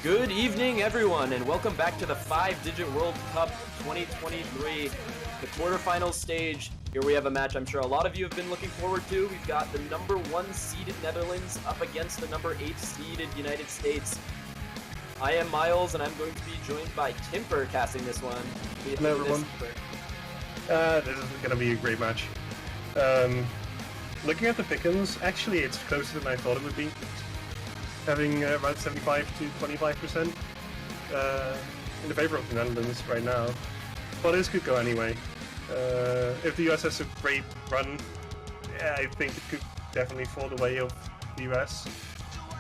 Good evening, everyone, and welcome back to the 5-Digit World Cup 2023, the quarterfinals stage. Here we have a match I'm sure a lot of you have been looking forward to. We've got the number 1 seeded Netherlands up against the number 8 seeded United States. I am Miles, and I'm going to be joined by Timper casting this one. Hello, everyone. This is going to be a great match. Looking at the pickings, actually it's closer than I thought it would be. Having around 75 to 25% in the favor of the Netherlands right now. But this could go anyway. If the US has a great run, yeah, I think it could definitely fall the way of the US.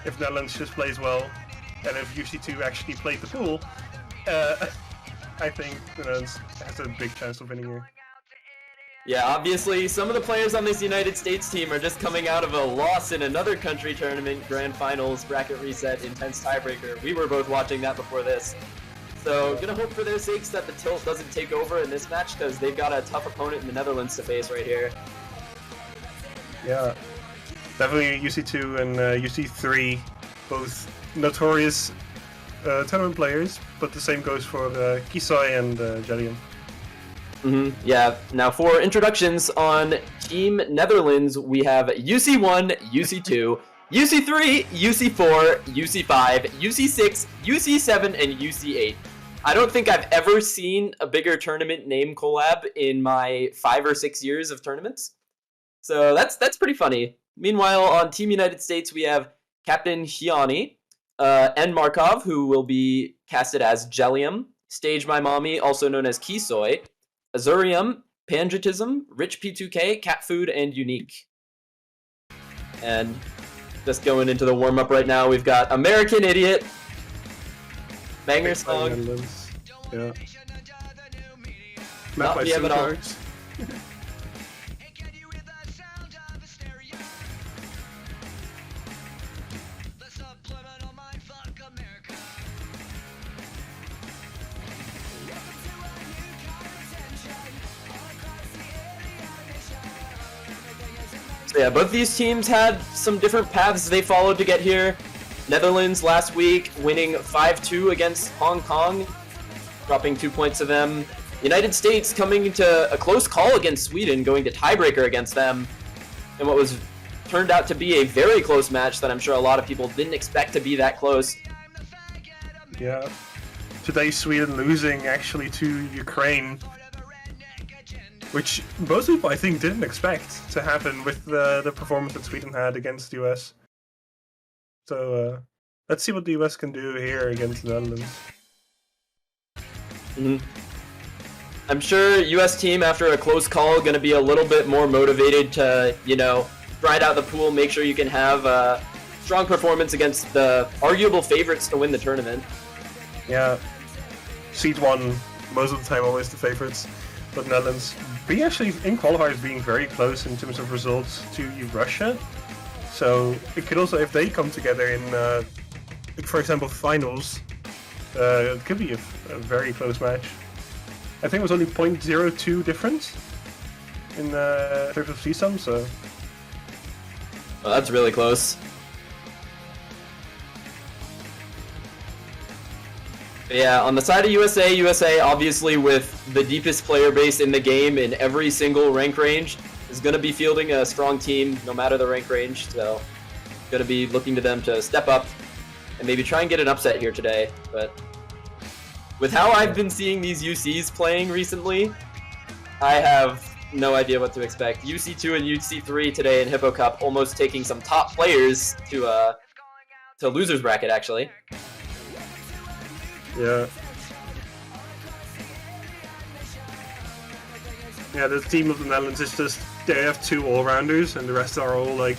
If Netherlands just plays well, and if UC2 actually played the pool, I think the Netherlands has a big chance of winning here. Yeah, obviously, some of the players on this United States team are just coming out of a loss in another country tournament, Grand Finals, bracket reset, intense tiebreaker. We were both watching that before this. So, gonna hope for their sakes that the tilt doesn't take over in this match, because they've got a tough opponent in the Netherlands to face right here. Yeah, definitely UC2 and UC3, both notorious tournament players, but the same goes for Kisoi and Jellium. Yeah, now for introductions on Team Netherlands, we have UC1, UC2, UC3, UC4, UC5, UC6, UC7, and UC8. I don't think I've ever seen a bigger tournament name collab in my 5 or 6 years of tournaments. So that's pretty funny. Meanwhile, on Team United States, we have Captain Hyani, N. Markov, who will be casted as Jellium, Stage My Mommy, also known as Kisoi, Azurium, Pangetism, Rich P2K, Cat Food, and Unique. And just going into the warm-up right now, we've got American Idiot, Banger Song. Yeah. Not PM at all. So yeah, both these teams had some different paths they followed to get here. Netherlands last week winning 5-2 against Hong Kong, dropping 2 points to them. United States coming into a close call against Sweden, going to tiebreaker against them, in what was turned out to be a very close match that I'm sure a lot of people didn't expect to be that close. Yeah. Today Sweden losing actually to Ukraine, which most people I think didn't expect to happen with the performance that Sweden had against the US. So let's see what the US can do here against the Netherlands. I'm sure US team, after a close call, going to be a little bit more motivated to, ride out the pool, make sure you can have a strong performance against the arguable favorites to win the tournament. Yeah, seed 1 most of the time always the favorites. But Netherlands be actually in qualifiers being very close in terms of results to Russia. So it could also, if they come together in, for example, finals, it could be a very close match. I think it was only 0.02 difference in terms of CSUM, so. Oh, that's really close. Yeah, on the side of USA obviously with the deepest player base in the game in every single rank range is going to be fielding a strong team no matter the rank range, so going to be looking to them to step up and maybe try and get an upset here today. But with how I've been seeing these UCs playing recently, I have no idea what to expect. UC2 and UC3 today in Hippo Cup almost taking some top players to losers bracket actually. Yeah. Yeah, the team of the Netherlands is just, they have 2 all-rounders and the rest are all like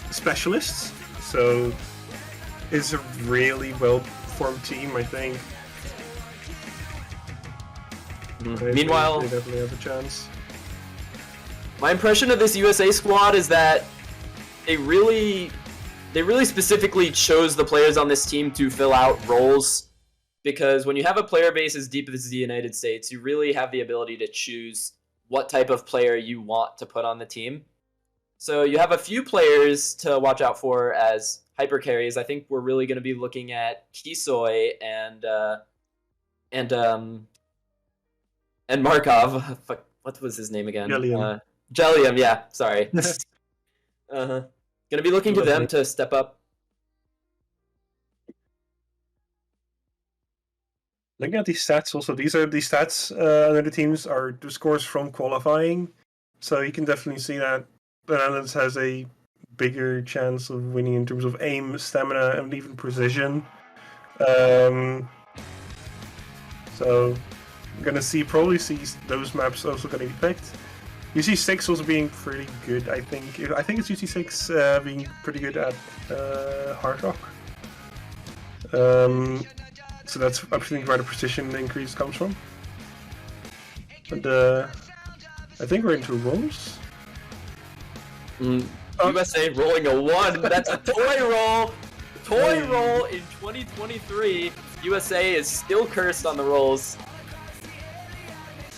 specialists. So it's a really well-formed team, I think. Meanwhile, they definitely have a chance. My impression of this USA squad is that they really specifically chose the players on this team to fill out roles. Because when you have a player base as deep as the United States, you really have the ability to choose what type of player you want to put on the team. So you have a few players to watch out for as hyper carries. I think we're really going to be looking at Kisoy and Markov. Fuck, what was his name again? Jellium, yeah. Sorry. Gonna be looking to them to step up. Looking at these stats also, these are the stats under the teams are the scores from qualifying. So you can definitely see that the Netherlands has a bigger chance of winning in terms of aim, stamina, and even precision. So I'm gonna probably see those maps also gonna be picked. UC6 also being pretty good, I think. I think it's UC6 being pretty good at Hard Rock. So that's, I think, where the precision increase comes from. And I think we're into rolls. USA rolling a 1. That's a toy roll. Toy roll in 2023. USA is still cursed on the rolls.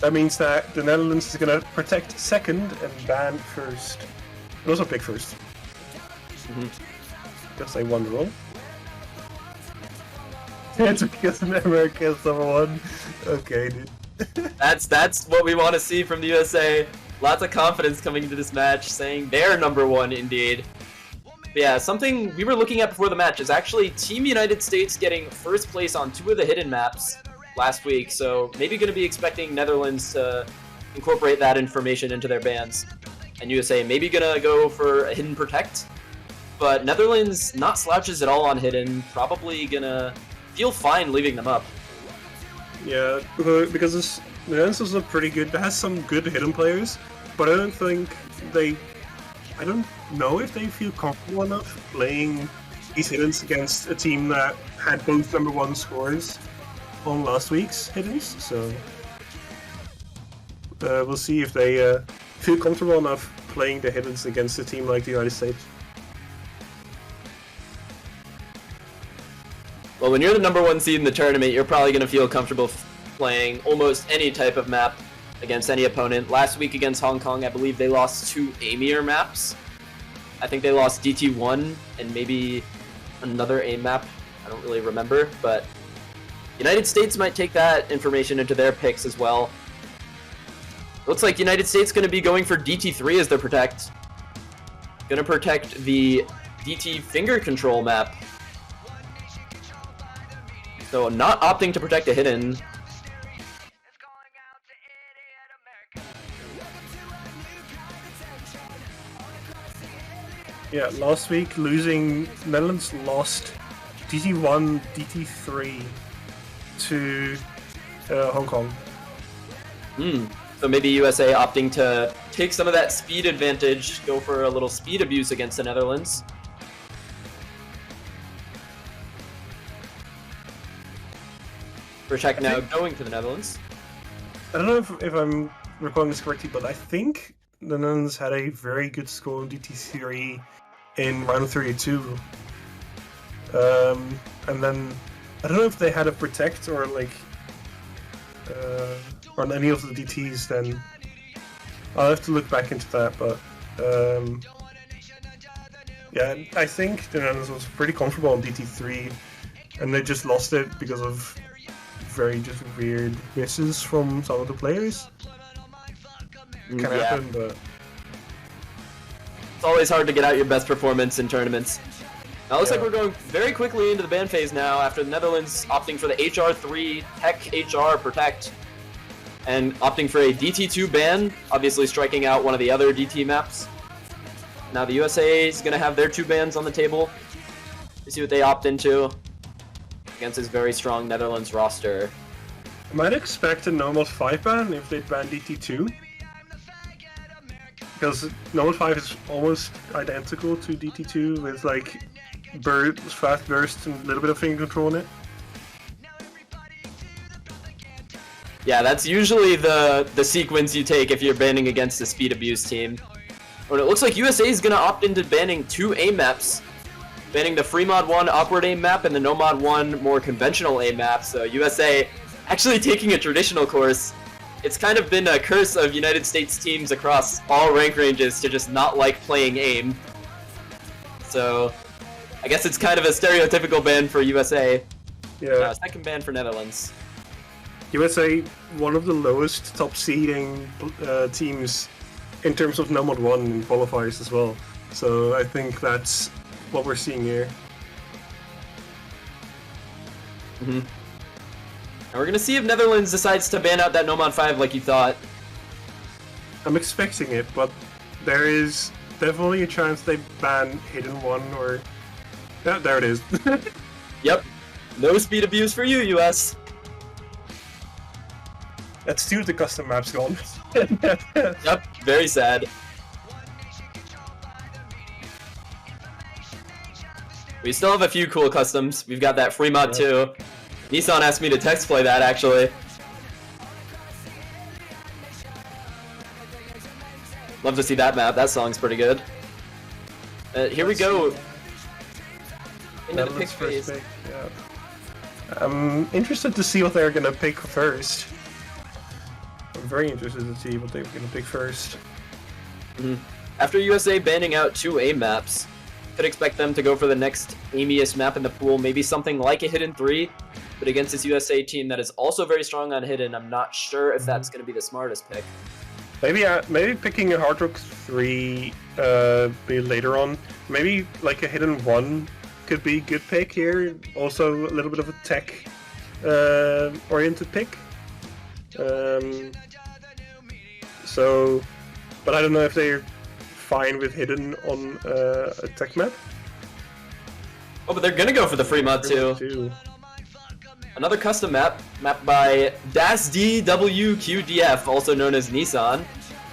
That means that the Netherlands is going to protect second and ban first. And also pick first. Because they won the roll. It's because America is number 1. Okay, dude. That's what we want to see from the USA. Lots of confidence coming into this match, saying they're number 1 indeed. But yeah, something we were looking at before the match is actually Team United States getting first place on 2 of the hidden maps last week, so maybe going to be expecting Netherlands to incorporate that information into their bans. And USA maybe going to go for a hidden protect, but Netherlands not slouches at all on hidden, probably going to feel fine leaving them up. Yeah, because the Netherlands is pretty good. It has some good hidden players, but I don't think I don't know if they feel comfortable enough playing these hiddens against a team that had both number 1 scores on last week's hiddens. So we'll see if they feel comfortable enough playing the hiddens against a team like the United States. Well, when you're the number 1 seed in the tournament, you're probably going to feel comfortable playing almost any type of map against any opponent. Last week against Hong Kong, I believe they lost 2 aimier maps. I think they lost DT1 and maybe another aim map. I don't really remember, but United States might take that information into their picks as well. Looks like United States going to be going for DT3 as their protect. Going to protect the DT finger control map. So not opting to protect a hidden. Yeah, last week Netherlands lost DT1, DT3 to Hong Kong. So maybe USA opting to take some of that speed advantage, go for a little speed abuse against the Netherlands. Protect now going to the Netherlands. I don't know if I'm recalling this correctly, but I think the Netherlands had a very good score on DT3 in round 32. And then I don't know if they had a protect or on any of the DTs. Then I'll have to look back into that. But yeah, I think the Netherlands was pretty comfortable on DT3, and they just lost it because of very just weird misses from some of the players. Can happen, but it's always hard to get out your best performance in tournaments. Now it looks like we're going very quickly into the ban phase now after the Netherlands opting for the HR3 Tech HR Protect and opting for a DT2 ban, obviously striking out one of the other DT maps. Now the USA is going to have their 2 bans on the table. You see what they opt into against this very strong Netherlands roster. I might expect a normal 5 ban if they ban DT2. Because normal 5 is almost identical to DT2 with fast burst and a little bit of finger control in it. Yeah, that's usually the sequence you take if you're banning against a speed abuse team. But it looks like USA is going to opt into banning 2 aim maps. Banning the free mod 1 awkward aim map and the no mod 1 more conventional aim map. So USA actually taking a traditional course it's kind of been a curse of United States teams across all rank ranges to just not like playing aim. So I guess it's kind of a stereotypical ban for USA. Yeah. Second ban for Netherlands. USA, one of the lowest top seeding teams in terms of Nomad 1 in qualifiers as well. So I think that's what we're seeing here. Mm-hmm. And we're gonna see if Netherlands decides to ban out that Nomad 5 like you thought. I'm expecting it, but there is definitely a chance they ban Hidden 1 or... Yeah, there it is. Yep. No speed abuse for you, US. That's 2 of the custom maps gone. Yep, very sad. We still have a few cool customs. We've got that free mod too. Nissan asked me to text play that actually. Love to see that map. That song's pretty good. Here we go. Into the pick phase. Yeah. I'm interested to see what they're gonna pick first. I'm very interested to see what they're gonna pick first. Mm-hmm. After USA banning out 2 aim maps, could expect them to go for the next aimiest map in the pool, maybe something like a Hidden 3, but against this USA team that is also very strong on Hidden, I'm not sure if that's going to be the smartest pick. Maybe picking a Hard Rock 3 be later on. Maybe like a Hidden 1 could be a good pick here. Also a little bit of a tech oriented pick. So, but I don't know if they're fine with Hidden on a tech map. Oh, but they're gonna go for the free mod too. Another custom map, mapped by DasDWQDF, also known as Nissan.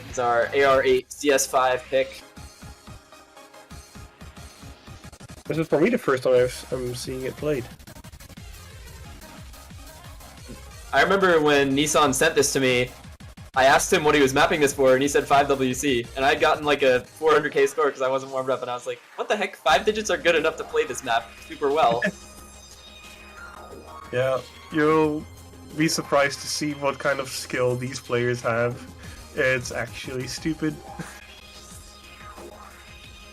It's our AR8 CS5 pick. This is for me the first time I'm seeing it played. I remember when Nissan sent this to me, I asked him what he was mapping this for, and he said 5WC, and I'd gotten like a 400k score because I wasn't warmed up, and I was like, what the heck, 5 digits are good enough to play this map super well. Yeah, you'll be surprised to see what kind of skill these players have. It's actually stupid.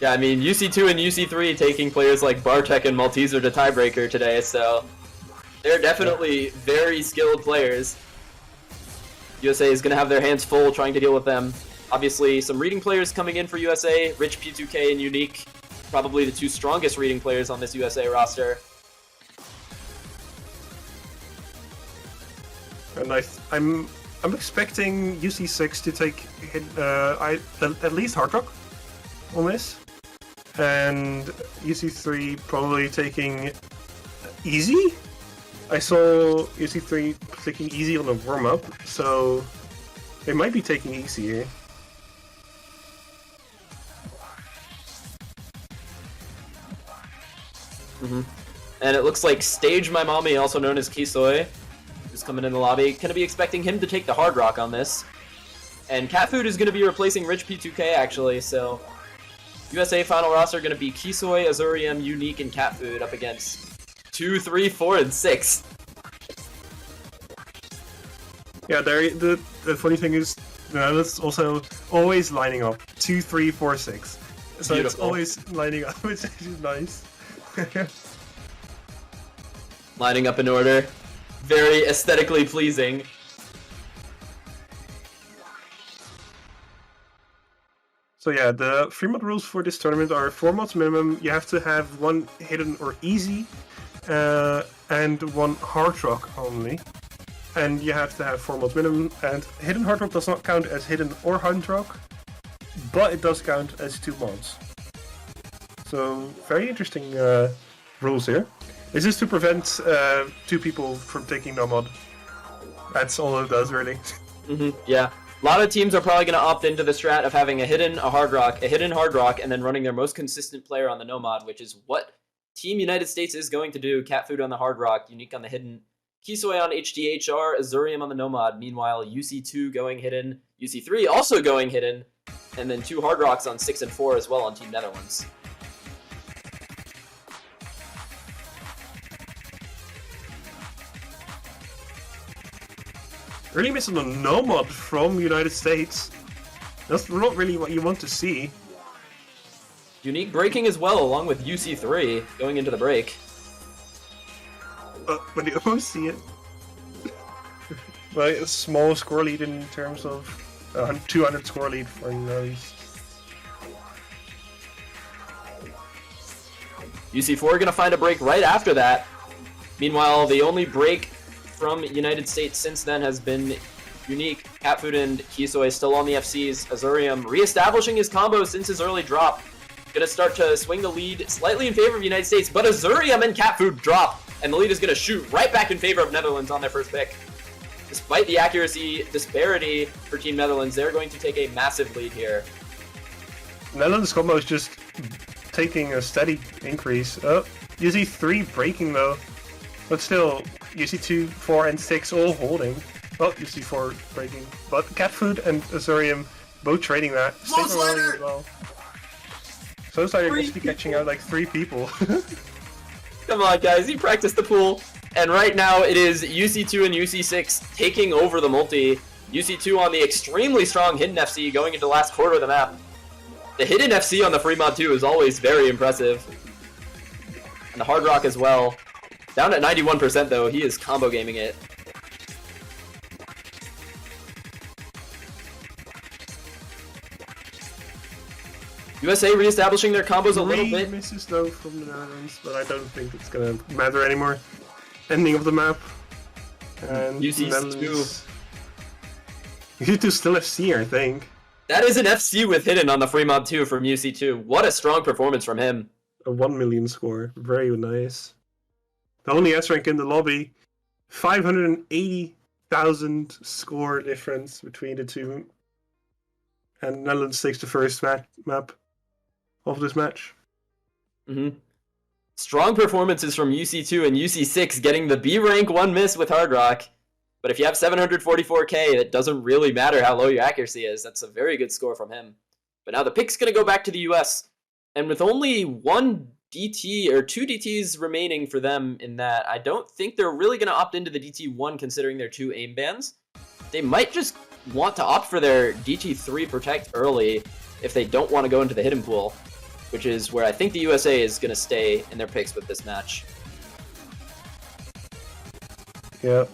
Yeah, I mean, UC2 and UC3 taking players like Bartek and Malteser to tiebreaker today, so they're definitely very skilled players. USA is going to have their hands full trying to deal with them. Obviously, some reading players coming in for USA, Rich P2K and Unique, probably the 2 strongest reading players on this USA roster. And I'm expecting UC6 to take at least Hard Rock on this, and UC3 probably taking Easy. I saw UC3 taking Easy on a warm-up, so they might be taking Easy here. Mm-hmm. And it looks like Stage My Mommy, also known as Kisoy, who's coming in the lobby. Gonna be expecting him to take the Hard Rock on this. And Cat Food is gonna be replacing Rich P2K actually, so USA final roster gonna be Kisoy, Azurium, Unique, and Cat Food up against 2, 3, 4, and 6. Yeah, the funny thing is, that's also always lining up 2, 3, 4, 6. So Beautiful. It's always lining up, which is nice. Lining up in order, very aesthetically pleasing. So yeah, the free mod rules for this tournament are 4 mods minimum. You have to have 1 hidden or easy, and 1 hard rock only. And you have to have 4 mods minimum, and hidden hard rock does not count as hidden or hard rock, but it does count as 2 mods. So very interesting rules here. This is to prevent 2 people from taking no mod. That's all it does, really. Yeah. A lot of teams are probably going to opt into the strat of having a hidden hard rock, and then running their most consistent player on the no mod, which is what Team United States is going to do. Cat Food on the hard rock, Unique on the hidden, Kisoy on HDHR, Azurium on the no mod. Meanwhile, UC2 going hidden, UC3 also going hidden, and then 2 hard rocks on 6 and 4 as well on Team Netherlands. Really missing a Nomad from United States. That's not really what you want to see. Unique breaking as well, along with UC3 going into the break. When you almost see it. Well, a small score lead in terms of 200 score lead for those. UC4 gonna find a break right after that. Meanwhile, the only break from United States since then has been Unique. Catfood and Kisoi still on the FCs. Azurium reestablishing his combo since his early drop. Gonna start to swing the lead slightly in favor of United States, but Azurium and Catfood drop, and the lead is gonna shoot right back in favor of Netherlands on their first pick. Despite the accuracy disparity for Team Netherlands, they're going to take a massive lead here. Netherlands combo is just taking a steady increase. Oh, UC3 breaking though, but still UC2, 4, and 6 all holding. Well, UC4 breaking, but Catfood and Azurium both trading that. Stable rolling as well. So it's like you're supposed to be catching out like 3 people. Come on, guys, you practiced the pool. And right now it is UC2 and UC6 taking over the multi. UC2 on the extremely strong Hidden FC going into the last quarter of the map. The Hidden FC on the free mod 2 is always very impressive. And the Hard Rock as well. Down at 91% though, he is combo gaming it. USA reestablishing their combos a little bit. Misses though from the Netherlands, but I don't think it's gonna matter anymore. Ending of the map. And UC2. UC2 still FC, I think. That is an FC with Hidden on the free mod 2 from UC2. What a strong performance from him. A 1 million score. Very nice. The only S rank in the lobby. 580,000 score difference between the two. And Netherlands takes the first map of this match. Strong performances from UC2 and UC6 getting the B rank 1 miss with Hard Rock. But if you have 744k, it doesn't really matter how low your accuracy is. That's a very good score from him. But now the pick's going to go back to the US. And with only 1 DT or 2 DTs remaining for them in that, I don't think they're really going to opt into the DT1 considering their 2 aim bans. They might just want to opt for their DT3 protect early if they don't want to go into the hidden pool, which is where I think the USA is going to stay in their picks with this match. Yeah.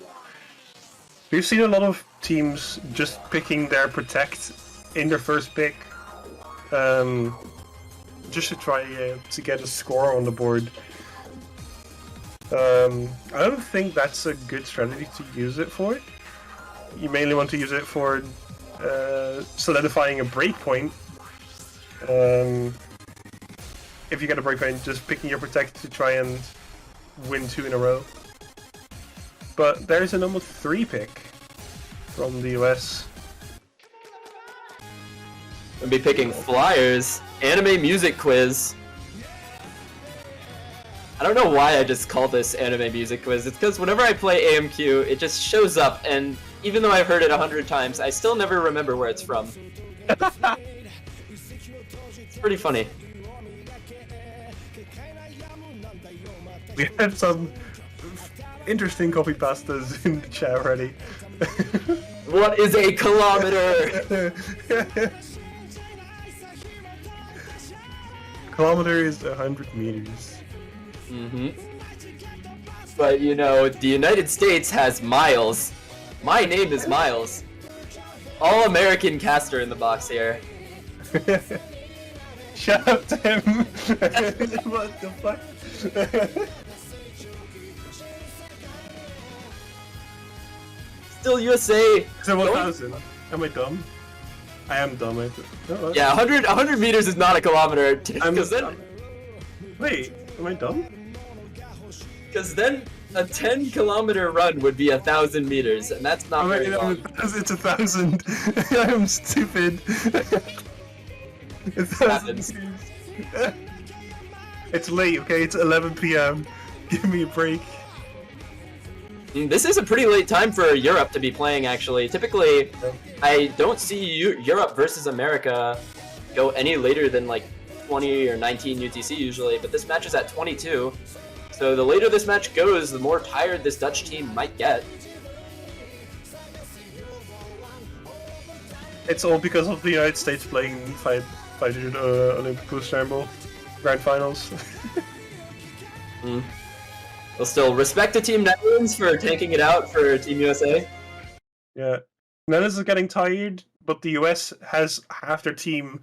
We've seen a lot of teams just picking their protect in their first pick, just to try to get a score on the board. I don't think that's a good strategy to use it for. You mainly want to use it for solidifying a breakpoint. If you get a breakpoint, just picking your protect to try and win 2 in a row. But there's a number 3 pick from the US. I'll be picking Flyers, anime music quiz. I don't know why I just call this anime music quiz. It's because whenever I play AMQ, it just shows up, and even though I've heard it 100 times, I still never remember where it's from. It's pretty funny. We had some interesting copy pastas in the chat already. What is a kilometer? Kilometer is 100 meters. But you know, the United States has miles. My name is Miles. All American caster in the box here. Shout out to him. What the fuck? Still USA. So 1,000. Am I dumb? I am dumb. Yeah, 100 meters is not a kilometer. Wait, am I dumb? Because then a 10-kilometer run would be 1,000 meters, and that's not very long. It's 1,000. I'm stupid. It's 1,000 meters. It's late, okay? It's 11 p.m. Give me a break. This is a pretty late time for Europe to be playing, actually. Typically, I don't see Europe versus America go any later than like 20 or 19 UTC usually, but this match is at 22. So the later this match goes, the more tired this Dutch team might get. It's all because of the United States playing 5 Olympic Scramble Grand Finals. Well, still, respect to Team Netherlands for tanking it out for Team USA. Yeah. Netherlands is getting tired, but the US has half their team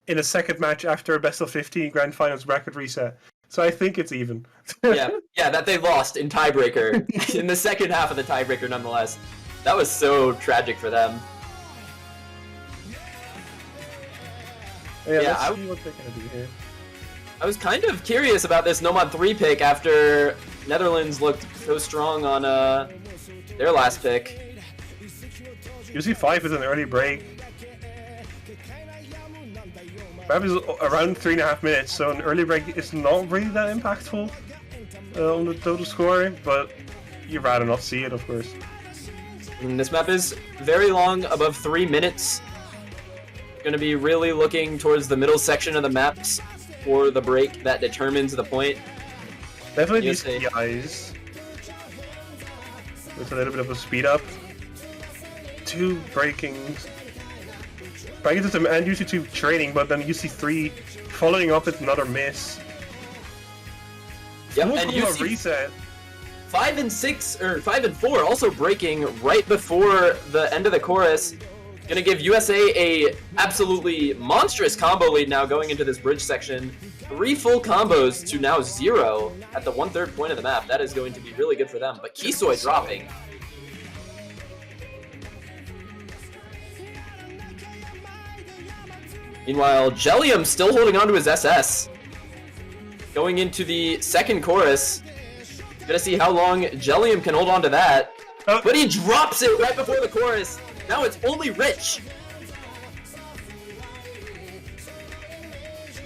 in a second match after a best of 15 Grand Finals bracket reset. So I think it's even. yeah, that they lost in tiebreaker, in the second half of the tiebreaker nonetheless. That was so tragic for them. Yeah, let's see what they're going to do here. I was kind of curious about this Nomad 3 pick after Netherlands looked so strong on their last pick. UC5 is an early break. Map is around 3.5 minutes, so an early break is not really that impactful on the total score, but you'd rather not see it, of course. And this map is very long, above 3 minutes. Going to be really looking towards the middle section of the maps for the break that determines the point. Definitely these PIs with a little bit of a speed up. 2 breaking system and UC2 trading, but then UC3 following up with another miss. Yep, and UC reset. 5 and 6 or 5 and 4 also breaking right before the end of the chorus. Gonna give USA a absolutely monstrous combo lead now going into this bridge section. 3 full combos to now 0 at the 1/3 point of the map. That is going to be really good for them. But Kisoi dropping. Meanwhile, Jellium still holding on to his SS. Going into the second chorus. Gonna see how long Jellium can hold on to that. But he drops it right before the chorus. Now it's only Rich.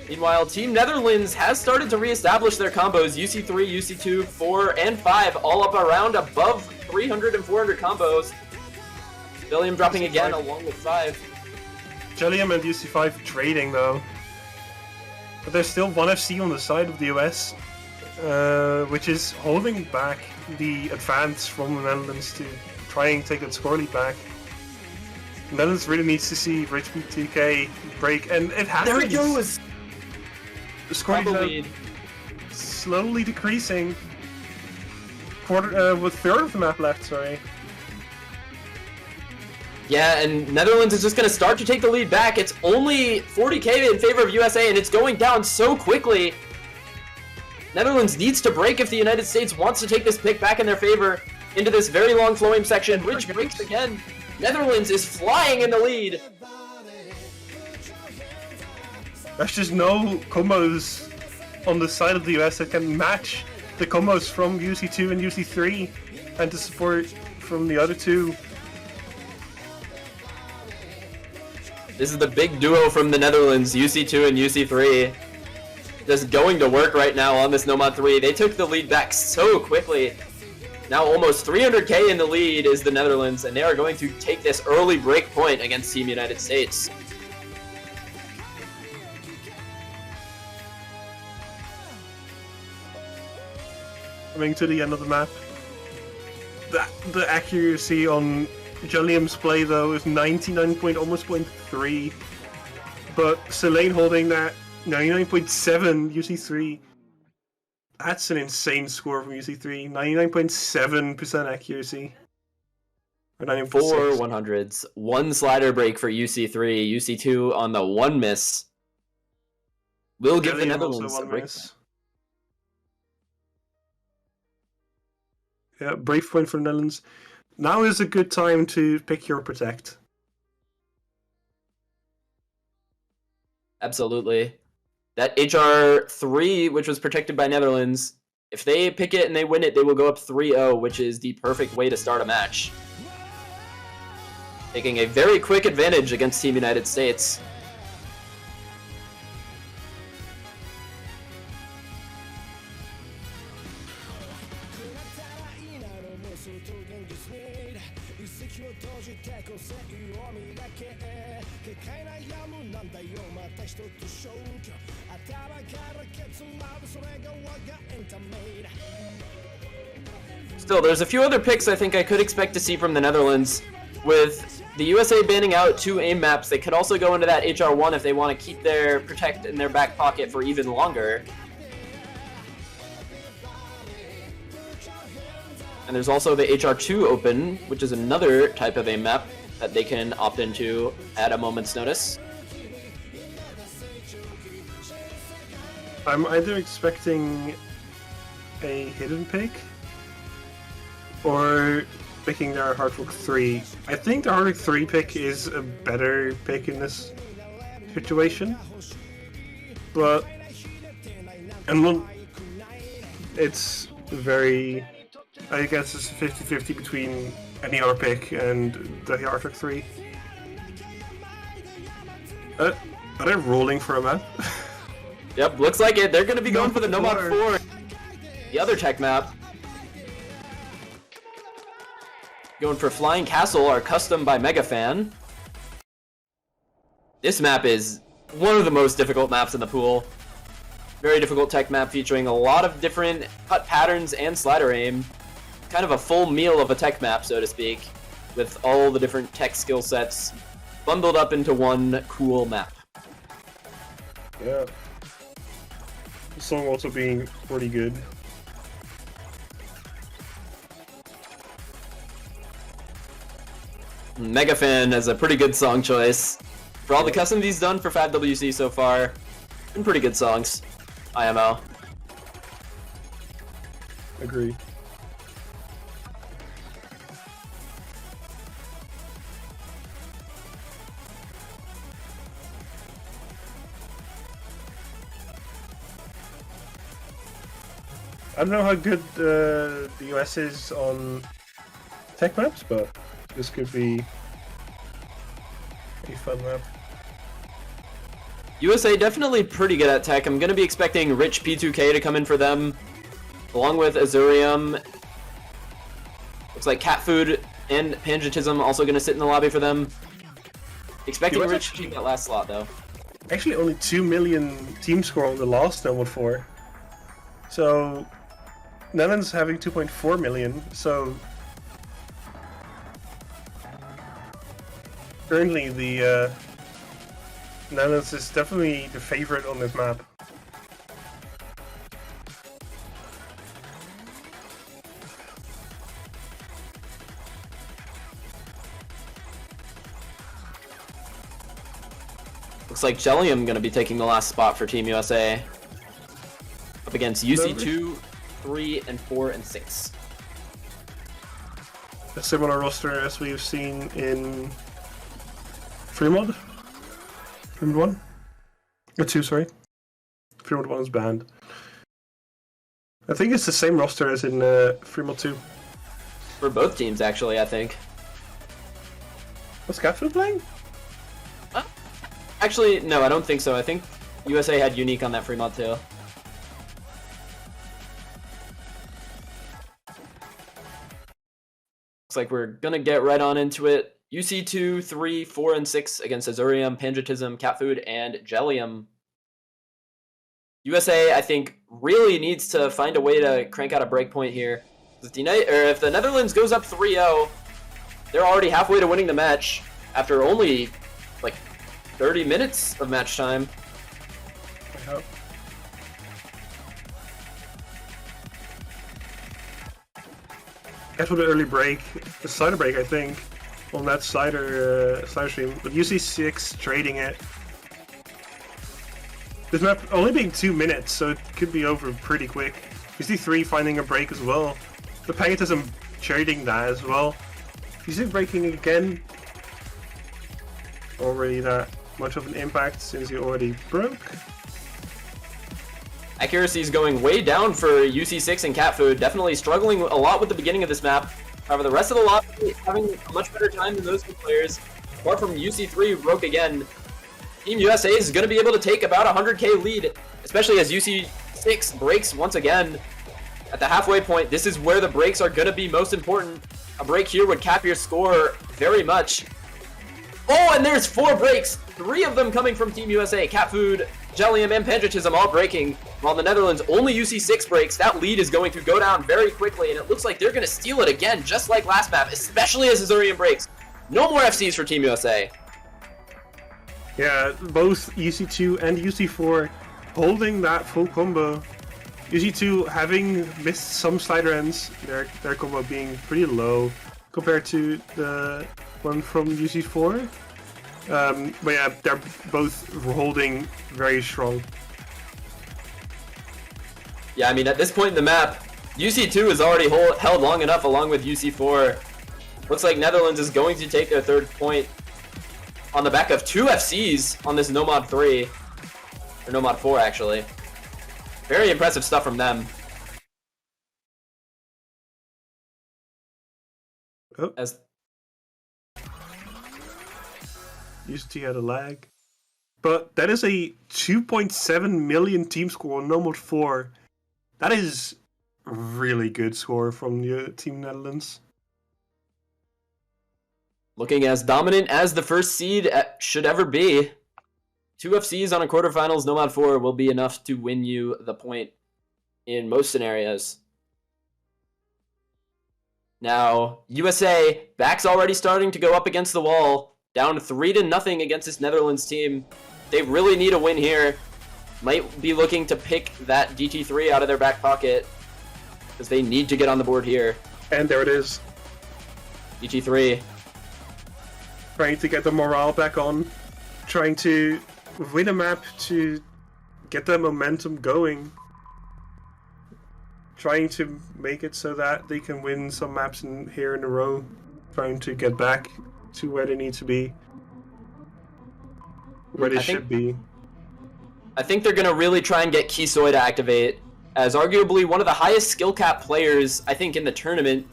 Meanwhile, Team Netherlands has started to reestablish their combos. UC3, UC2, 4, and 5 all up around above 300 and 400 combos. Jellium dropping again along with 5. Jellium and UC5 trading though. But there's still 1FC on the side of the US, which is holding back the advance from the Netherlands to try and take that score lead back. The Netherlands really needs to see Rich beat 2K break, and it happens. There it goes! The score lead slowly decreasing. With third of the map left, sorry. Yeah, and Netherlands is just going to start to take the lead back. It's only 40k in favor of USA, and it's going down so quickly. Netherlands needs to break if the United States wants to take this pick back in their favor into this very long flowing section. Rich breaks again. Netherlands is flying in the lead. There's just no combos on the side of the US that can match the combos from UC2 and UC3 and the support from the other two. This is the big duo from the Netherlands, UC2 and UC3. Just going to work right now on this Nomad 3. They took the lead back so quickly. Now almost 300k in the lead is the Netherlands, and they are going to take this early break point against Team United States. Coming to the end of the map. The accuracy on Jellium's play though is 99 point, almost 0.3, but Selene holding that 99.7 UC3. That's an insane score from UC3. 99.7% accuracy. Or 99.6. 4 100s, 1 slider break for UC3, UC2 on the 1 miss. Will give the Netherlands a break. Yeah, brave point for the Netherlands. Now is a good time to pick your protect. Absolutely. That HR3, which was protected by Netherlands, if they pick it and they win it, they will go up 3-0, which is the perfect way to start a match. Taking a very quick advantage against Team United States. Still, there's a few other picks I think I could expect to see from the Netherlands, with the USA banning out 2 aim maps, they could also go into that HR1 if they want to keep their protect in their back pocket for even longer. And there's also the HR2 open, which is another type of aim map that they can opt into at a moment's notice. I'm either expecting a hidden pick or picking their Hardrock 3. I think the Hardrock 3 pick is a better pick in this situation, but it's very, I guess it's 50-50 between any other pick and the Hardrock 3. Are they rolling for a map? Yep, looks like it. They're going to be going for the Nomad 4, the other tech map. Going for Flying Castle, our custom by Megafan. This map is one of the most difficult maps in the pool. Very difficult tech map featuring a lot of different cut patterns and slider aim. Kind of a full meal of a tech map, so to speak, with all the different tech skill sets bundled up into one cool map. Yeah. The song also being pretty good. Megafan has a pretty good song choice. For all the custom he's done for 5WC so far, been pretty good songs. IMO. Agree. I don't know how good the US is on tech maps, but this could be a fun map. USA definitely pretty good at tech. I'm going to be expecting Rich P2K to come in for them, along with Azurium. Looks like Cat Food and Pangetism also going to sit in the lobby for them. Expecting Rich to keep that last slot, though. Actually, only 2 million team score on the last Nomad 4. So, Netherlands having 2.4 million, so currently the Netherlands is definitely the favorite on this map. Looks like Jellium going to be taking the last spot for Team USA. Up against UC2, 3, and 4, and 6. A similar roster as we've seen in Fremod? Fremod 1? Or 2, sorry. Fremod 1 is banned. I think it's the same roster as in Fremod 2. For both teams, actually, I think. Was Catfood playing? Actually, no, I don't think so. I think USA had Unique on that Fremont too. Looks like we're gonna get right on into it. UC2, 3, 4, and 6 against Azurium, Pangetism, Cat Food, and Jellium. USA, I think, really needs to find a way to crank out a breakpoint here. If the Netherlands goes up 3-0, they're already halfway to winning the match after only like 30 minutes of match time. I hope. Cat Food early break, a slider break, I think, on that slider stream, but UC6 trading it. This map only being 2 minutes, so it could be over pretty quick. UC3 finding a break as well. The Pangetism trading that as well. UC breaking again. Already that much of an impact since he already broke. Accuracy is going way down for UC6 and Cat Food, definitely struggling a lot with the beginning of this map. However, the rest of the lobby having a much better time than those two players. Apart from UC3 broke again, Team USA is going to be able to take about 100k lead, especially as UC6 breaks once again. At the halfway point, this is where the breaks are going to be most important. A break here would cap your score very much. Oh, and there's 4 breaks! 3 of them coming from Team USA. Cat Food, Jellium, and Pangetism all breaking, while the Netherlands only UC6 breaks. That lead is going to go down very quickly, and it looks like they're going to steal it again, just like last map, especially as Azurium breaks. No more FCs for Team USA. Yeah, both UC2 and UC4 holding that full combo. UC2 having missed some slider ends, their combo being pretty low compared to the one from UC4. But yeah, they're both holding very strong. Yeah, I mean, at this point in the map, UC2 is already held long enough along with UC4. Looks like Netherlands is going to take their third point on the back of 2 FCs on this Nomad 3. Or Nomad 4, actually. Very impressive stuff from them. Oh. As UC2 had a lag. But that is a 2.7 million team score on Nomad 4. That is a really good score from the Team Netherlands. looking as dominant as the first seed should ever be. 2 FCs on a quarterfinals Nomad 4 will be enough to win you the point in most scenarios. Now, USA, back's already starting to go up against the wall. Down 3-0 against this Netherlands team. They really need a win here. Might be looking to pick that DT3 out of their back pocket, because they need to get on the board here. And there it is. DT3. Trying to get the morale back on. Trying to win a map to get the momentum going. Trying to make it so that they can win some maps here in a row. Trying to get back to where they need to be. Where they should be. I think they're going to really try and get Kisoi to activate, as arguably one of the highest skill cap players, I think, in the tournament.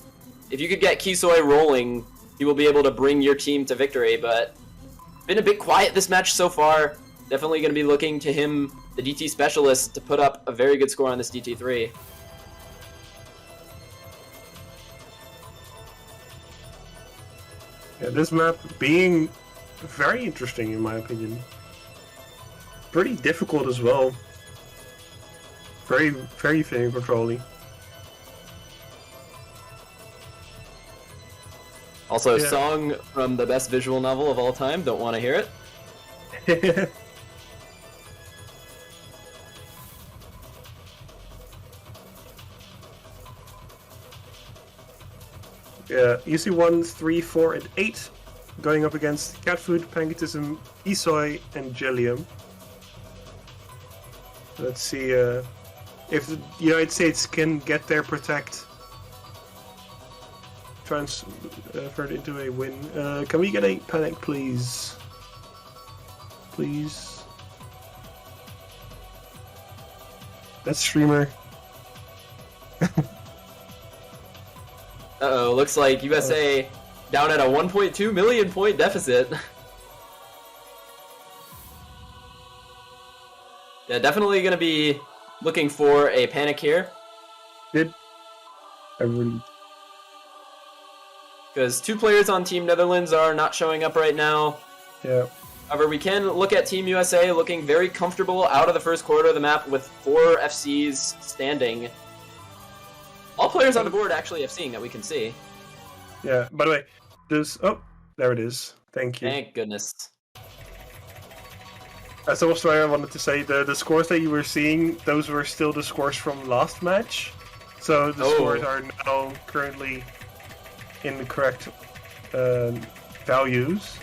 If you could get Kisoi rolling, he will be able to bring your team to victory, but been a bit quiet this match so far. Definitely going to be looking to him, the DT specialist, to put up a very good score on this DT3. Yeah, this map being very interesting in my opinion. Pretty difficult as well. Very, very fan controlling. Also, song from the best visual novel of all time. Don't want to hear it. Yeah, UC1, 3, 4, and 8 going up against Catfood, Pangetism, Isoi, and Jellium. Let's see if the United States can get their protect transferred into a win. Can we get a panic, please? Please. That's streamer. Uh-oh, looks like USA down at a 1.2 million point deficit. Yeah, definitely going to be looking for a panic here. Because 2 players on Team Netherlands are not showing up right now. Yeah. However, we can look at Team USA looking very comfortable out of the first quarter of the map with 4 FCs standing. All players on the board actually FCing that we can see. Yeah, by the way, this... Oh, there it is. Thank you. Thank goodness. That's also what I wanted to say. The scores that you were seeing, those were still the scores from last match. So the scores are now currently in the correct values.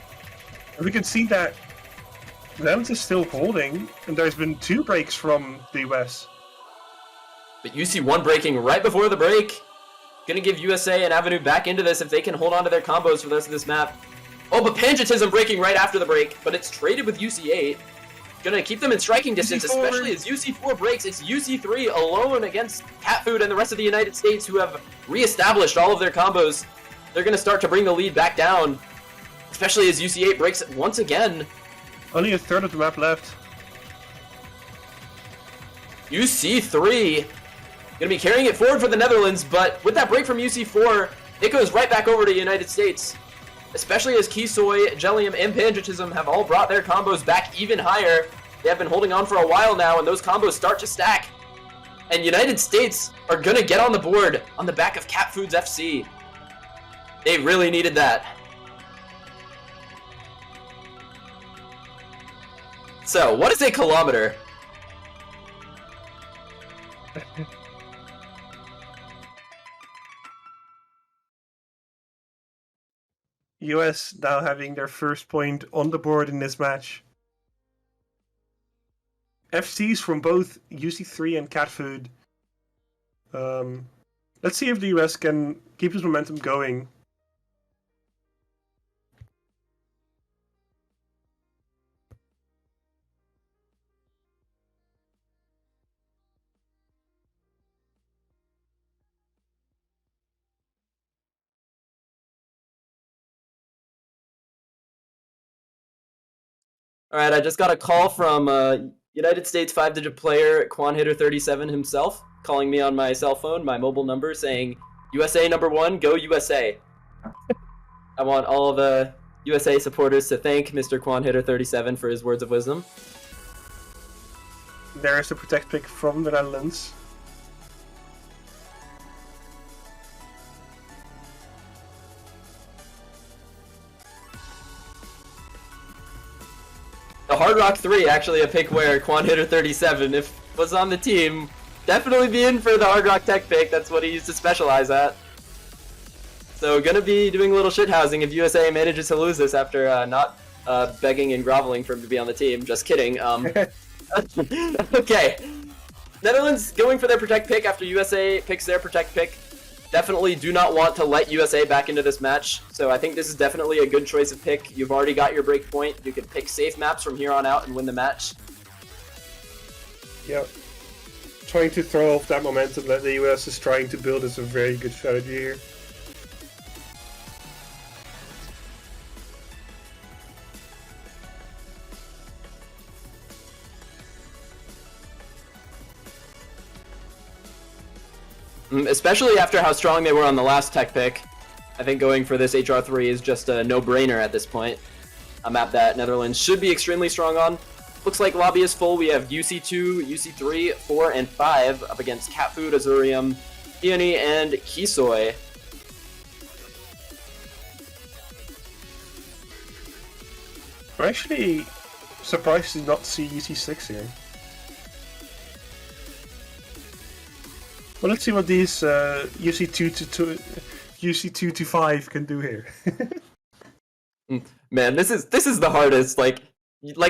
And we can see that Netherlands is still holding, and there's been 2 breaks from the US. But UC1 breaking right before the break. Gonna give USA an avenue back into this if they can hold on to their combos for the rest of this map. Oh, but Pangetism breaking right after the break, but it's traded with UC8. Gonna keep them in striking distance, especially as UC4 breaks. It's UC3 alone against Catfood and the rest of the United States, who have re-established all of their combos. They're gonna start to bring the lead back down, especially as UC8 breaks it once again. Only a third of the map left. UC3 gonna be carrying it forward for the Netherlands, but with that break from UC4, it goes right back over to the United States. Especially as Kisoi, Jellium, and Pangetism have all brought their combos back even higher. They have been holding on for a while now, and those combos start to stack. And United States are gonna get on the board on the back of Catfood's FC. They really needed that. So, what is a kilometer? US now having their first point on the board in this match. FCs from both UC3 and Cat Food. Let's see if the US can keep this momentum going. Alright, I just got a call from United States 5-digit player QuanHitter37 himself, calling me on my cell phone, my mobile number, saying, USA #1, go USA. I want all the USA supporters to thank Mr. QuanHitter37 for his words of wisdom. There is a protect pick from the Netherlands. The Hard Rock 3, actually a pick where QuanHitter37, if was on the team, definitely be in for the Hard Rock Tech pick. That's what he used to specialize at. So gonna be doing a little shithousing if USA manages to lose this after not begging and groveling for him to be on the team. Just kidding. Okay. Netherlands going for their protect pick after USA picks their protect pick. Definitely do not want to let USA back into this match, so I think this is definitely a good choice of pick. You've already got your break point. You can pick safe maps from here on out and win the match. Yep. Trying to throw off that momentum that the US is trying to build is a very good strategy here. Especially after how strong they were on the last tech pick. I think going for this HR3 is just a no-brainer at this point. A map that Netherlands should be extremely strong on. Looks like lobby is full. We have UC2, UC3, 4, and 5 up against Cat Food, Azurium, Peony, and Kisoi. I'm actually surprised to not see UC6 here. Well, let's see what these UC2 to 5 can do here. Man, this is the hardest. Like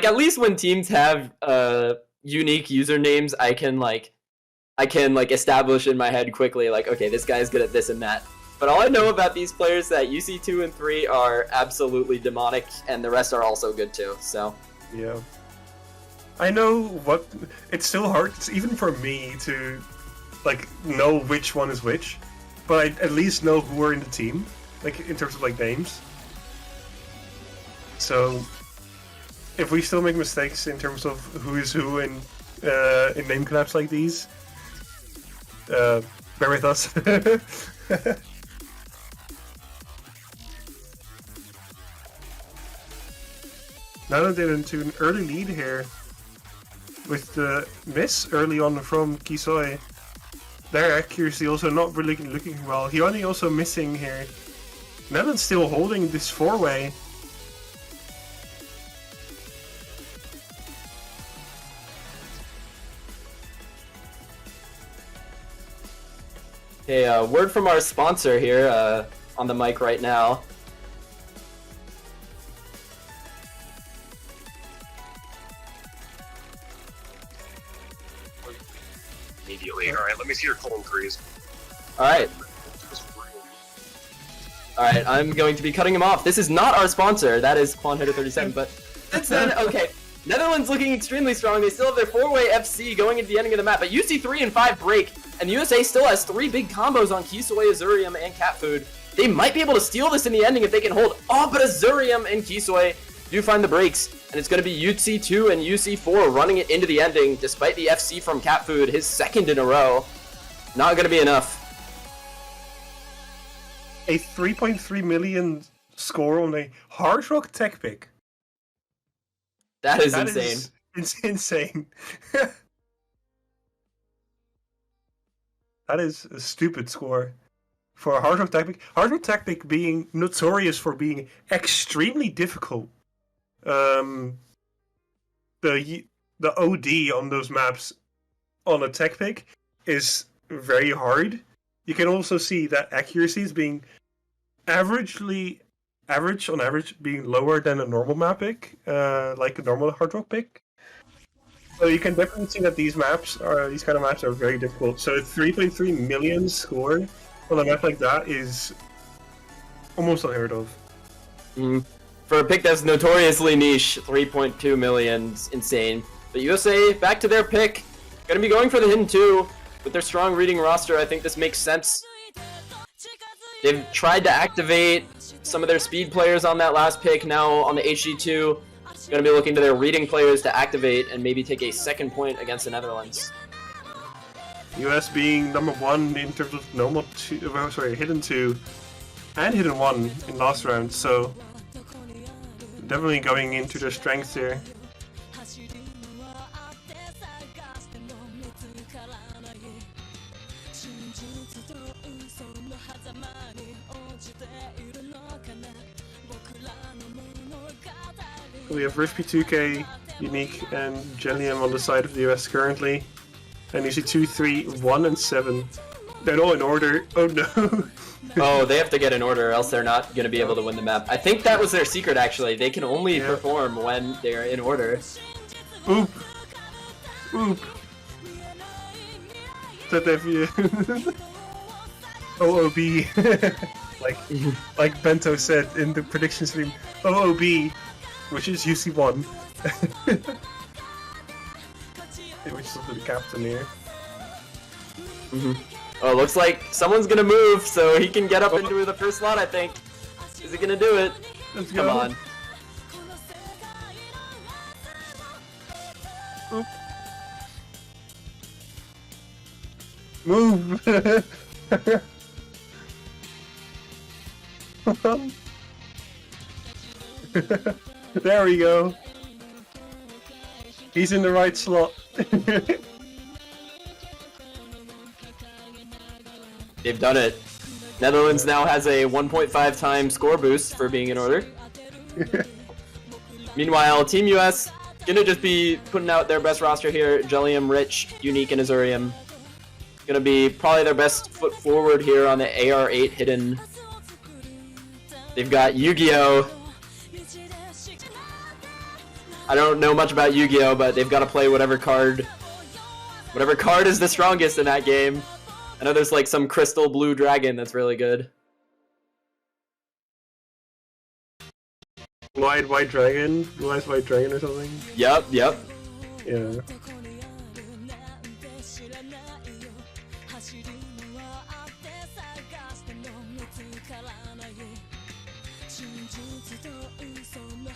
at least when teams have unique usernames, I can establish in my head quickly, like, okay, this guy's good at this and that. But all I know about these players is that UC2 and 3 are absolutely demonic, and the rest are also good too. So yeah, I know what. It's still hard, even for me to know which one is which, but I at least know who are in the team, in terms of names. So if we still make mistakes in terms of who is who in name collabs like these, bear with us. Now they're into an early lead here with the miss early on from Kisoi. Their accuracy also not really looking well. Hioni also missing here. Netherlands still holding this 4-way. okay, word from our sponsor here on the mic right now. Immediately. Alright, let me see your colon crease. Alright. Alright, I'm going to be cutting him off. This is not our sponsor, that is QuanHitter37, but since then, okay. Netherlands looking extremely strong. They still have their 4-way FC going into the ending of the map, but UC3 and 5 break, and the USA still has 3 big combos on Kisoi, Azurium, and Cat Food. They might be able to steal this in the ending if they can hold. Oh, but Azurium and Kisoi do find the breaks, and it's going to be UC2 and UC4 running it into the ending, despite the FC from Cat Food, his second in a row. Not going to be enough. A 3.3 million score on a Hard Rock Tech pick. That is insane. It's insane. That is a stupid score for a Hard Rock Tech pick. Hard Rock Tech pick being notorious for being extremely difficult. the OD on those maps on a tech pick is very hard. You can also see that accuracy is being average on average being lower than a normal map pick, like a normal hard rock pick. So you can definitely see that these kind of maps are very difficult. So 3.3 million score on a map like that is almost unheard of. For a pick that's notoriously niche, 3.2 million, insane. But USA, back to their pick, gonna be going for the Hidden 2. With their strong reading roster, I think this makes sense. They've tried to activate some of their speed players on that last pick. Now on the HG2, gonna be looking to their reading players to activate and maybe take a second point against the Netherlands. US being number 1 in terms of Hidden 2 and Hidden 1 in last round, so definitely going into their strengths here. We have Rifty2K, Unique, and Jellium on the side of the US currently. And you see 2, 3, 1, and 7. They're all in order. Oh no! Oh, they have to get in order, or else they're not going to be able to win the map. I think that was their secret, actually. They can only perform when they're in order. Oop! Oop! ZFU. OOB. like Bento said in the prediction stream. OOB, which is UC1. Which is also the captain here. Oh, looks like someone's gonna move, so he can get up into the first slot, I think. Is he gonna do it? Let's Come go. on. Oop. Move! There we go. He's in the right slot. They've done it. Netherlands now has a 1.5 times score boost for being in order. Meanwhile, Team US gonna just be putting out their best roster here. Jellium, Rich, Unique, and Azurium. Gonna be probably their best foot forward here on the AR8 Hidden. They've got Yu-Gi-Oh! I don't know much about Yu-Gi-Oh, but they've got to play whatever card is the strongest in that game. I know there's like some crystal blue dragon that's really good. White dragon? Blue eyes white dragon or something? Yep. Yeah.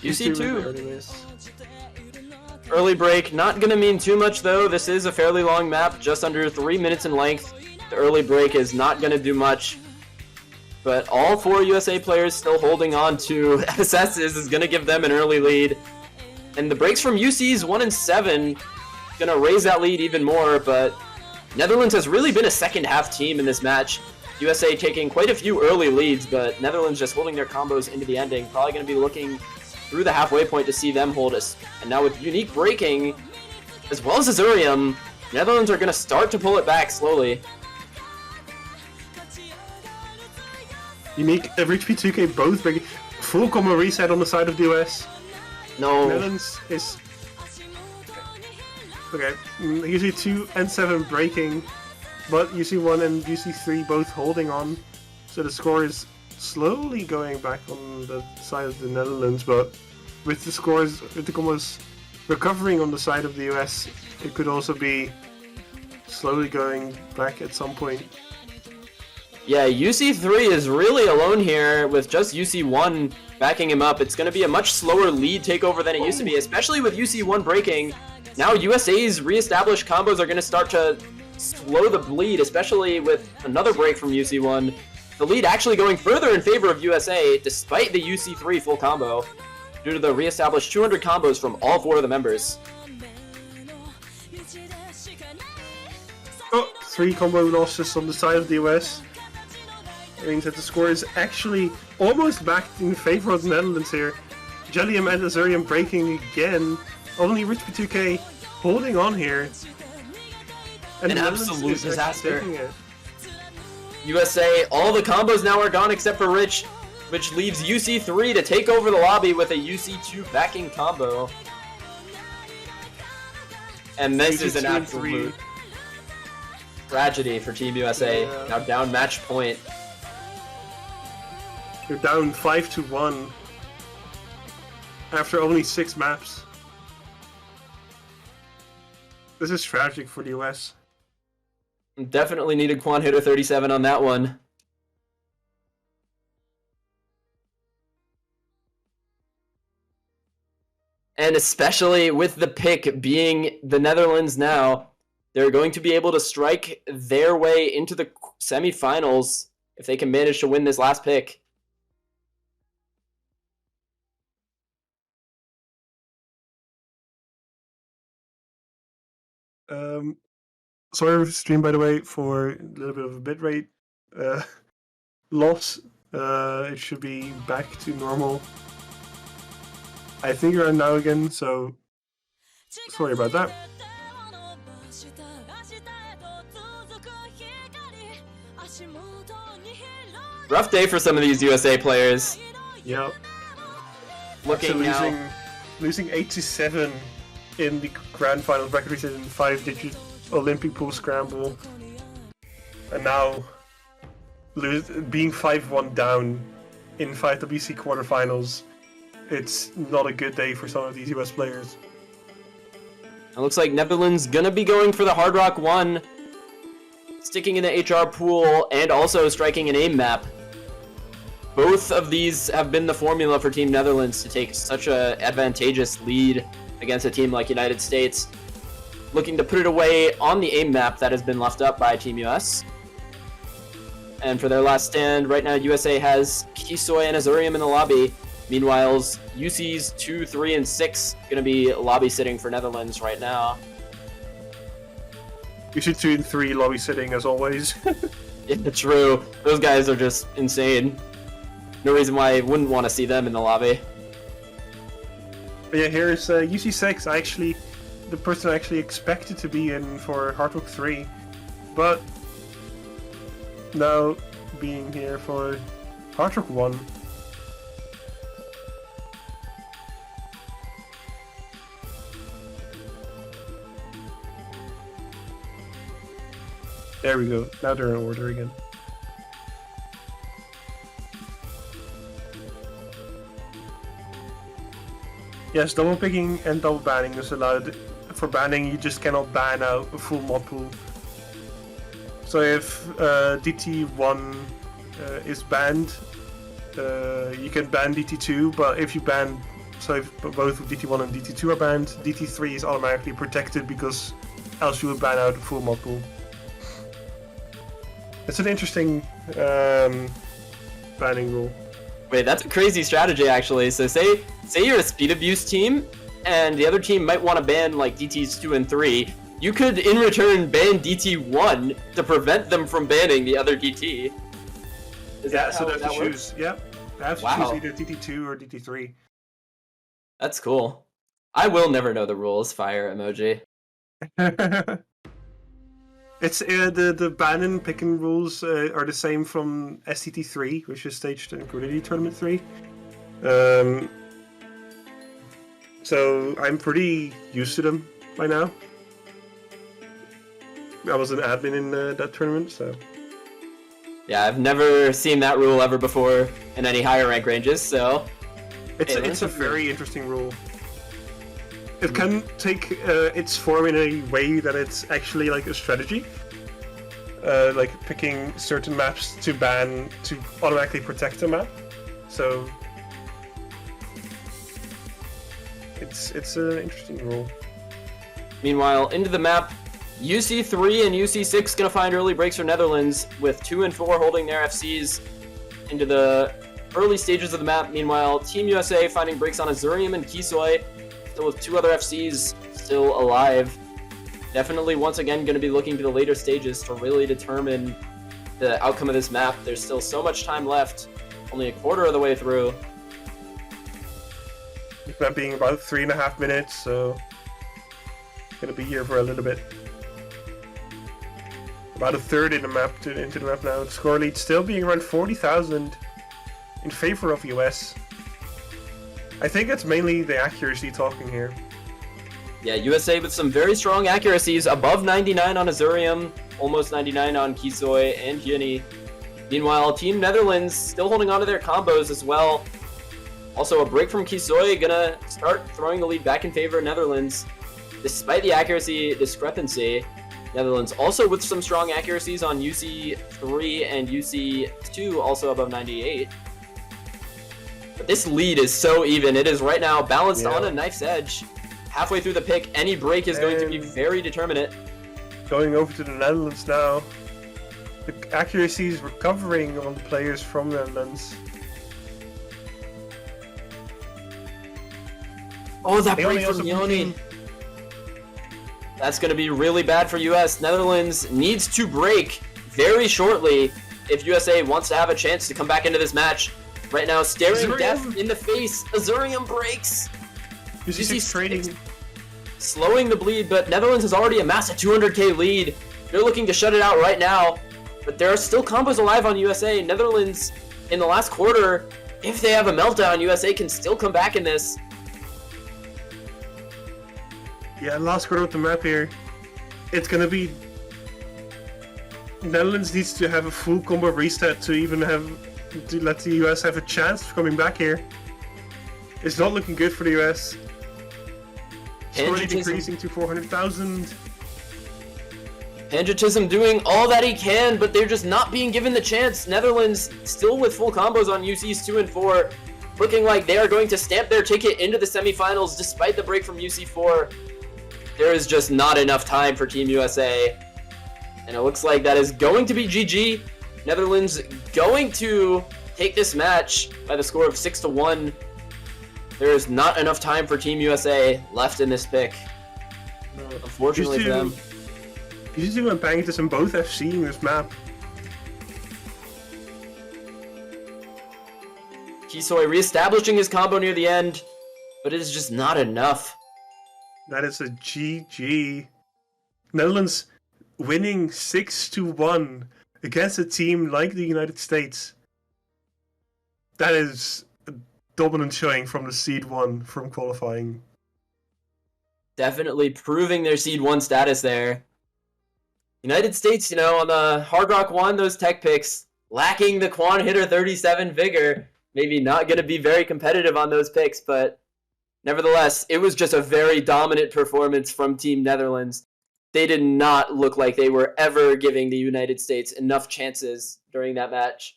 UC2. Early break, not gonna mean too much though. This is a fairly long map, just under 3 minutes in length. The early break is not gonna do much. But all 4 USA players still holding on to SS's is gonna give them an early lead. And the breaks from UC's 1 and 7 gonna raise that lead even more, but Netherlands has really been a second half team in this match. USA taking quite a few early leads, but Netherlands just holding their combos into the ending. Probably gonna be looking through the halfway point to see them hold us. And now with Unique breaking, as well as Azurium, Netherlands are going to start to pull it back slowly. Unique, Rich2K both breaking. Full combo reset on the side of the US. No. Netherlands is... Okay, usually 2 and 7 breaking, but UC1 and UC3 both holding on. So the score is slowly going back on the side of the Netherlands, but with the combos recovering on the side of the US, it could also be slowly going back at some point. Yeah, UC3 is really alone here with just UC1 backing him up. It's going to be a much slower lead takeover than it used to be, especially with UC1 breaking. Now USA's re-established combos are going to start to slow the bleed, especially with another break from UC1. The lead actually going further in favor of USA, despite the UC3 full combo, due to the re-established 200 combos from all 4 of the members. Oh, 3 combo losses on the side of the US. It means that the score is actually almost back in favor of the Netherlands here. Jellium and Azurium breaking again. only Rich B2K holding on here. And An the Netherlands absolute is actually disaster. taking it. USA, all the combos now are gone except for Rich, which leaves UC3 to take over the lobby with a UC2 backing combo. And this is an UC2 and absolute tragedy for Team USA. Yeah. Now down match point. You're down 5-1 after only 6 maps. This is tragic for the US. Definitely needed Quan Hitter 37 on that one. And especially with the pick being the Netherlands now, they're going to be able to strike their way into the semifinals if they can manage to win this last pick. Sorry for stream, by the way, for a little bit of a bitrate loss. It should be back to normal. I think you're on now again, so sorry about that. Rough day for some of these USA players. Yep. Looking now. Losing 8-7 in the grand final, record in 5-digit Olympic pool scramble, and now being 5-1 down in 5WC quarterfinals. It's not a good day for some of these US players. It looks like Netherlands gonna be going for the Hard Rock 1, sticking in the HR pool and also striking an aim map. Both of these have been the formula for Team Netherlands to take such a advantageous lead against a team like United States, looking to put it away on the aim map that has been left up by Team US. And for their last stand, right now USA has Kisoy and Azurium in the lobby. Meanwhile, UC's 2, 3, and 6 going to be lobby sitting for Netherlands right now. UC 2 and 3 lobby sitting as always. Yeah, true. Those guys are just insane. No reason why I wouldn't want to see them in the lobby. But yeah, here's UC 6. The person I actually expected to be in for Hard Rock 3, but now being here for Hard Rock 1. There we go. Now they're in order again. Yes, double picking and double banning is allowed. For banning, you just cannot ban out a full mod pool. So if DT1 is banned, you can ban DT2, but if you ban, so if both DT1 and DT2 are banned, DT3 is automatically protected because else you would ban out a full mod pool. It's an interesting banning rule. Wait, that's a crazy strategy actually. So say you're a speed abuse team, and the other team might want to ban like DTs 2 and 3. You could in return ban DT1 to prevent them from banning the other DT. Is Yeah, that so how they have that to works? choose. Yeah, they have to Wow. choose either DT2 or DT3. That's cool. I will never know the rules, fire emoji. It's the ban and picking rules are the same from STT3, which is staged in Community Tournament 3. So I'm pretty used to them by now. I was an admin in that tournament, so Yeah, I've never seen that rule ever before in any higher rank ranges, so... it's a very interesting rule. It can take its form in a way that it's actually like a strategy. Like picking certain maps to ban to automatically protect a map. So it's an interesting rule. Meanwhile, into the map, UC3 and UC6 gonna find early breaks for Netherlands, with 2 and 4 holding their FCs into the early stages of the map. Meanwhile, Team USA finding breaks on Azurium and Kisoy, still with 2 other FCs still alive. Definitely, once again, going to be looking to the later stages to really determine the outcome of this map. There's still so much time left, only a quarter of the way through. With that being about 3.5 minutes, so gonna be here for a little bit. About a third in the map into the map now. The score lead still being around 40,000 in favor of US. I think it's mainly the accuracy talking here. Yeah, USA with some very strong accuracies, above 99 on Azurium, almost 99 on Kisoi and Hyuni. Meanwhile, Team Netherlands still holding on to their combos as well. Also, a break from Kisoi gonna start throwing the lead back in favor of Netherlands. Despite the accuracy discrepancy, Netherlands also with some strong accuracies on UC3 and UC2, also above 98. But this lead is so even. It is right now balanced on a knife's edge. Halfway through the pick, any break is going to be very determinate. Going over to the Netherlands now. The accuracy is recovering on the players from the Netherlands. Oh, that break from Yoni. That's going to be really bad for US. Netherlands needs to break very shortly if USA wants to have a chance to come back into this match. Right now, staring death in the face. Azurium breaks. UC6 trading. Slowing the bleed, but Netherlands has already amassed a 200k lead. They're looking to shut it out right now, but there are still combos alive on USA. Netherlands, in the last quarter, if they have a meltdown, USA can still come back in this. Yeah, last quarter of the map here. It's gonna be... Netherlands needs to have a full combo reset to even have... to let the US have a chance of coming back here. It's not looking good for the US. Score rate increasing to 400,000. Panjatism doing all that he can, but they're just not being given the chance. Netherlands still with full combos on UCs 2 and 4, looking like they are going to stamp their ticket into the semifinals despite the break from UC4. There is just not enough time for Team USA, and it looks like that is going to be GG. Netherlands going to take this match by the score of 6-1. There is not enough time for Team USA left in this pick. No, unfortunately for them. UC2 went banging in both FC in this map. Kisoi reestablishing his combo near the end, but it is just not enough. That is a GG. Netherlands winning 6-1 against a team like the United States. That is a dominant showing from the Seed 1 from qualifying. Definitely proving their Seed 1 status there. United States, you know, on the Hard Rock 1, those tech picks, lacking the Quan Hitter 37 vigor, maybe not going to be very competitive on those picks, but nevertheless, it was just a very dominant performance from Team Netherlands. They did not look like they were ever giving the United States enough chances during that match.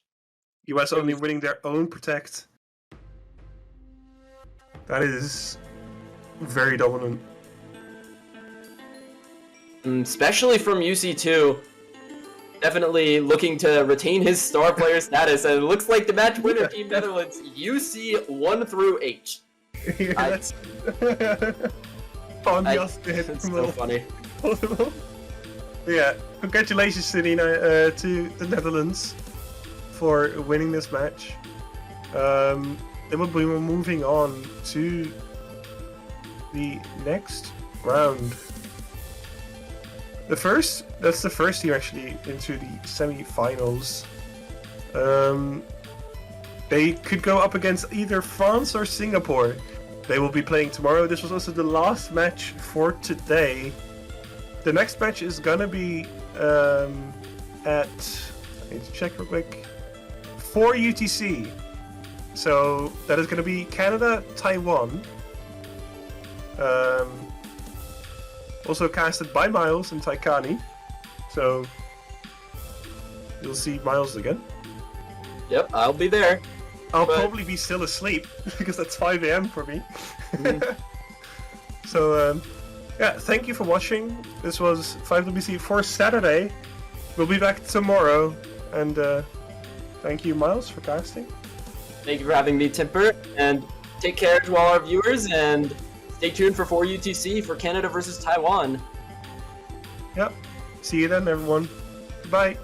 US only winning their own protect. That is very dominant. Especially from UC2. Definitely looking to retain his star player status, and it looks like the match winner, Team Netherlands, UC 1 through H. Yeah, that's it's so funny. Yeah, congratulations to the Netherlands for winning this match. Then we'll be moving on to the next round. That's the first team actually into the semi-finals. They could go up against either France or Singapore. They will be playing tomorrow. This was also the last match for today. The next match is gonna be at, I need to check real quick, 4 UTC. So that is gonna be Canada, Taiwan. Also casted by Miles and Taikani. So you'll see Miles again. Yep, I'll be there. I'll probably be still asleep because that's 5 AM for me. So yeah, thank you for watching. This was 5WC for Saturday. We'll be back tomorrow, and thank you, Miles, for casting. Thank you for having me, Timper, and take care to all our viewers, and stay tuned for 4 UTC for Canada versus Taiwan. Yep. See you then, everyone. Bye.